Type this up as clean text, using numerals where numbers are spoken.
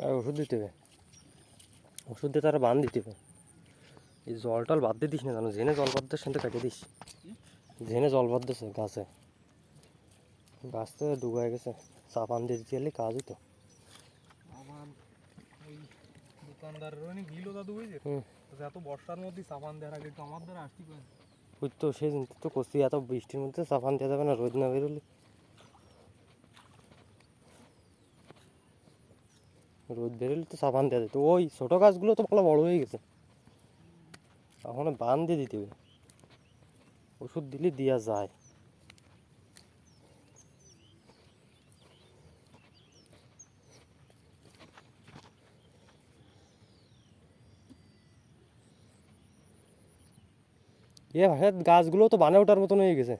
আর ওষুধ দিতে হবে, ওষুধ দিয়ে তারা বান দিতে হবে। এই জল টল বাদ দিয়ে দিস না, জানো জেনে জল বাদ দিয়ে কেটে দিস, জেনে জল বাদ দিছে গাছে, গাছ তো ডুবে গেছে, চাপান দিয়ে দিতে গেলে কাজ হইতো। আমার ওই দোকানদারের অনেক গিলো দাদু বুঝছে, এত বর্ষার মধ্যে চাপান দেওয়ার আগে একটু আমার দ্বারা আসতে পারে। ওই তো সেই তো করছি, এত বৃষ্টির মধ্যে চাপান দেওয়া যাবে না, রোদ না বেরোলে, রোদ বেরোলে তো চাপান দেওয়া যেত। ওই ছোটো গাছগুলো তো ভালো বড় হয়ে গেছে, এখন বান দিয়ে দিতে হবে, ওষুধ দিলে দেওয়া যায়। ভাই গাছগুলো তো বানে ওঠার মতন হয়ে গেছে।